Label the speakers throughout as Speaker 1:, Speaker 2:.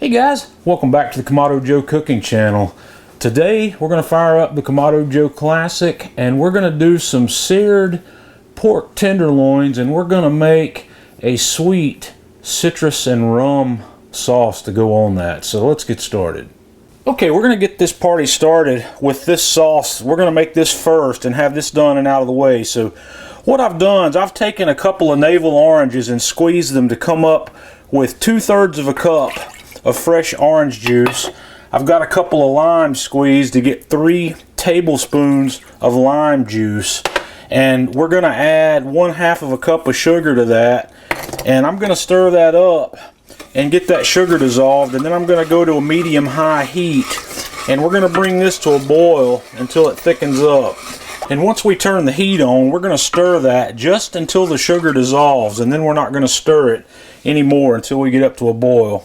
Speaker 1: Hey guys, welcome back to the Kamado Joe cooking channel. Today we're going to fire up the Kamado Joe Classic and we're going to do some seared pork tenderloins, and we're going to make a sweet citrus and rum sauce to go on that. So let's get started. Okay, we're going to get this party started with this sauce. We're going to make this first and have this done and out of the way. So what I've done is I've taken a couple of navel oranges and squeezed them to come up with 2/3 of a cup of fresh orange juice. I've got a couple of limes squeezed to get 3 tablespoons of lime juice, and we're going to add 1/2 of a cup of sugar to that, and I'm going to stir that up and get that sugar dissolved, and then I'm going to go to a medium-high heat, and we're going to bring this to a boil until it thickens up. And once we turn the heat on, we're going to stir that just until the sugar dissolves, and then we're not going to stir it anymore until we get up to a boil.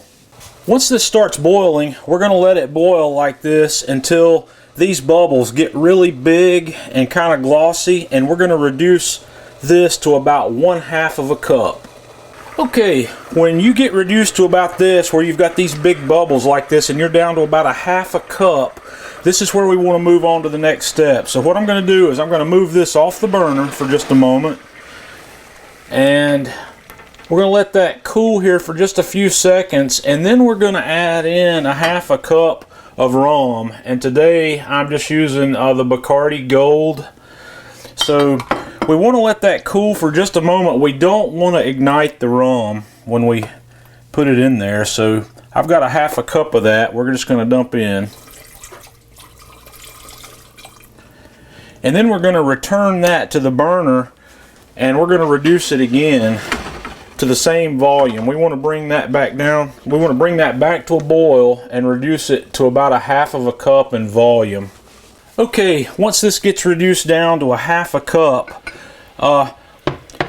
Speaker 1: Once this starts boiling, we're going to let it boil like this until these bubbles get really big and kind of glossy, and we're going to reduce this to about 1/2 of a cup. Okay, when you get reduced to about this, where you've got these big bubbles like this and you're down to about 1/2 a cup, this is where we want to move on to the next step. So what I'm going to do is I'm going to move this off the burner for just a moment, and we're going to let that cool here for just a few seconds, and then we're going to add in 1/2 a cup of rum. And today I'm just using the Bacardi Gold. So we want to let that cool for just a moment. We don't want to ignite the rum when we put it in there. So I've got 1/2 a cup of that. We're just going to dump in. And then we're going to return that to the burner, and we're going to reduce it again to the same volume. We want to bring that back down. We want to bring that back to a boil and reduce it to about 1/2 of a cup in volume. Okay, once this gets reduced down to 1/2 a cup,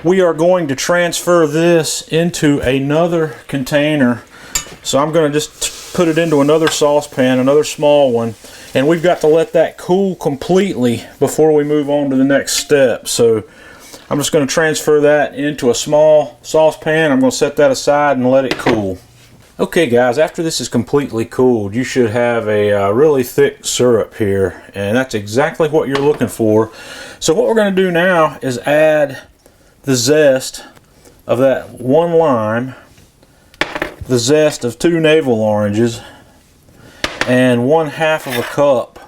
Speaker 1: we are going to transfer this into another container. So I'm going to just put it into another saucepan, another small one, and we've got to let that cool completely before we move on to the next step. So I'm just going to transfer that into a small saucepan. I'm going to set that aside and let it cool. Okay guys, after this is completely cooled, you should have a really thick syrup here, and that's exactly what you're looking for. So what we're going to do now is add the zest of that 1 lime, the zest of 2 navel oranges, and 1/2 of a cup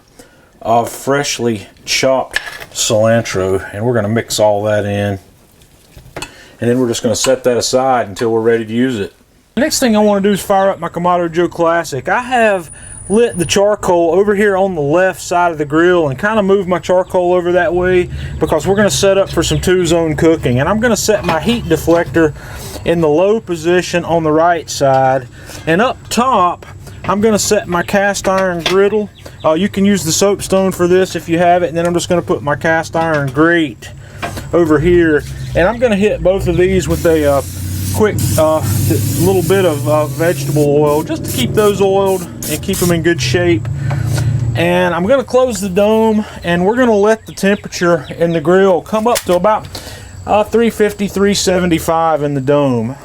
Speaker 1: of freshly chopped cilantro, and we're going to mix all that in, and then we're just going to set that aside until we're ready to use it. The next thing I want to do is fire up my Kamado Joe Classic. I have lit the charcoal over here on the left side of the grill and kind of moved my charcoal over that way because we're going to set up for some 2-zone cooking, and I'm going to set my heat deflector in the low position on the right side, and up top I'm going to set my cast iron griddle. You can use the soapstone for this if you have it, and then I'm just going to put my cast iron grate over here, and I'm going to hit both of these with a quick little bit of vegetable oil just to keep those oiled and keep them in good shape. And I'm going to close the dome, and we're going to let the temperature in the grill come up to about 350, 375 in the dome.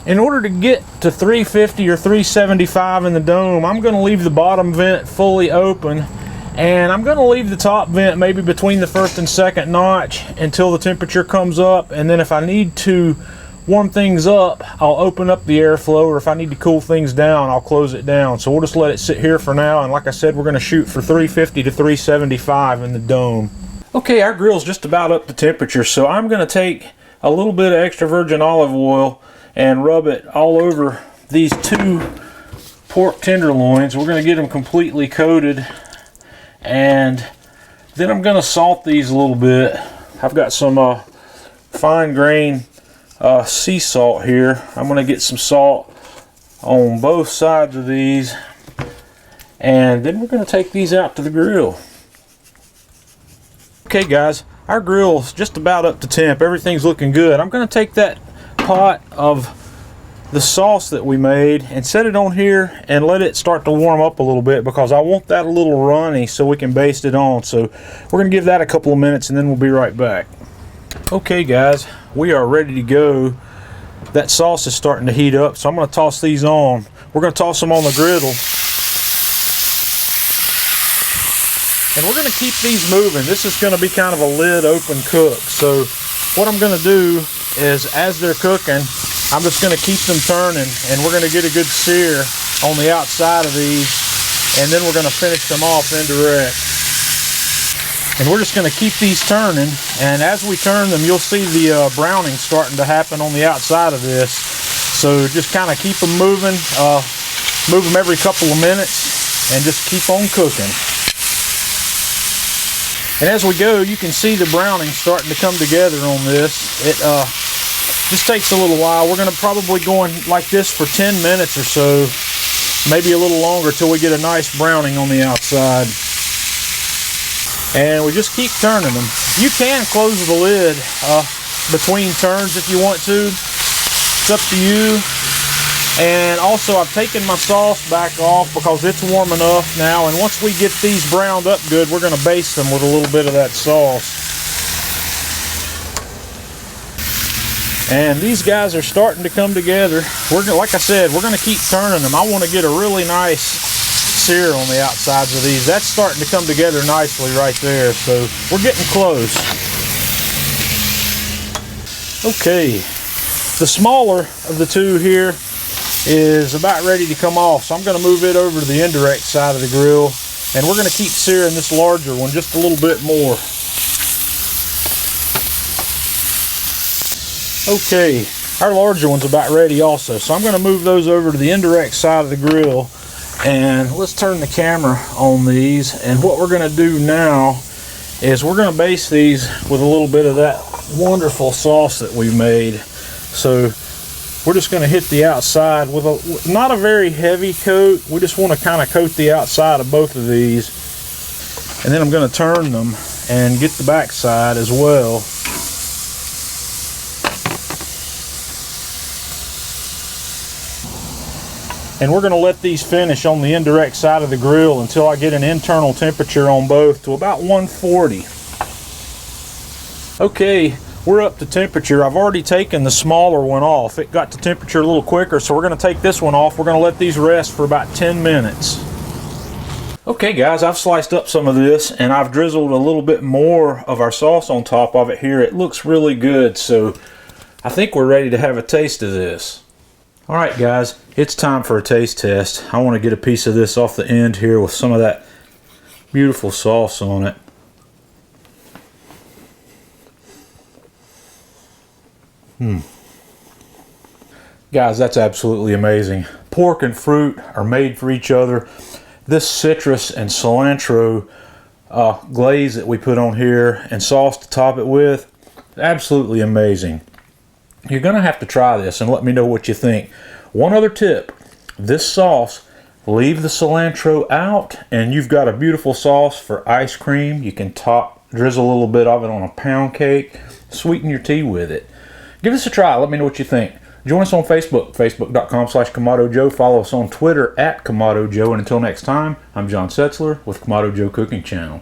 Speaker 1: In order to get to 350 or 375 in the dome, I'm going to leave the bottom vent fully open, and I'm going to leave the top vent maybe between the first and second notch until the temperature comes up, and then if I need to warm things up, I'll open up the airflow, or if I need to cool things down, I'll close it down. So we'll just let it sit here for now, and like I said, we're going to shoot for 350 to 375 in the dome. Okay, our grill's just about up to temperature, so I'm going to take a little bit of extra virgin olive oil and rub it all over these 2 pork tenderloins. We're going to get them completely coated, and then I'm going to salt these a little bit. I've got some fine grain sea salt here. I'm going to get some salt on both sides of these, and then we're going to take these out to the grill. Okay guys, our grill's just about up to temp. Everything's looking good. I'm going to take that pot of the sauce that we made and set it on here and let it start to warm up a little bit, because I want that a little runny so we can baste it on. So we're going to give that a couple of minutes, and then we'll be right back. Okay guys, we are ready to go. That sauce is starting to heat up, so I'm going to toss these on. We're going to toss them on the griddle. And we're going to keep these moving. This is going to be kind of a lid open cook. So what I'm going to do is, as they're cooking, I'm just going to keep them turning, and we're going to get a good sear on the outside of these, and then we're going to finish them off indirect. And we're just going to keep these turning, and as we turn them, you'll see the browning starting to happen on the outside of this. So just kind of keep them moving, move them every couple of minutes, and just keep on cooking. And as we go, you can see the browning starting to come together on this. It just takes a little while. We're going to probably go in like this for 10 minutes or so, maybe a little longer, till we get a nice browning on the outside. And we just keep turning them. You can close the lid between turns if you want to. It's up to you. And also, I've taken my sauce back off because it's warm enough now, and once we get these browned up good, we're going to baste them with a little bit of that sauce. And these guys are starting to come together. Like I said, we're going to keep turning them. I want to get a really nice sear on the outsides of these. That's starting to come together nicely right there, so we're getting close. Okay, the smaller of the two here is about ready to come off, so I'm going to move it over to the indirect side of the grill, and we're going to keep searing this larger one just a little bit more. Okay, our larger one's about ready also, so I'm going to move those over to the indirect side of the grill, and let's turn the camera on these. And what we're going to do now is we're going to baste these with a little bit of that wonderful sauce that we made. So we're just going to hit the outside with not a very heavy coat. We just want to kind of coat the outside of both of these. And then I'm going to turn them and get the back side as well. And we're going to let these finish on the indirect side of the grill until I get an internal temperature on both to about 140. Okay. We're up to temperature. I've already taken the smaller one off. It got to temperature a little quicker, so we're going to take this one off. We're going to let these rest for about 10 minutes. Okay guys, I've sliced up some of this, and I've drizzled a little bit more of our sauce on top of it here. It looks really good, so I think we're ready to have a taste of this. Alright guys, it's time for a taste test. I want to get a piece of this off the end here with some of that beautiful sauce on it. Guys, that's absolutely amazing. Pork and fruit are made for each other. This citrus and cilantro glaze that we put on here and sauce to top it with, absolutely amazing. You're going to have to try this and let me know what you think. One other tip, this sauce, leave the cilantro out and you've got a beautiful sauce for ice cream. You can drizzle a little bit of it on a pound cake, sweeten your tea with it. Give us a try. Let me know what you think. Join us on Facebook, facebook.com/Kamado Joe. Follow us on Twitter @Kamado Joe. And until next time, I'm John Setzler with Kamado Joe Cooking Channel.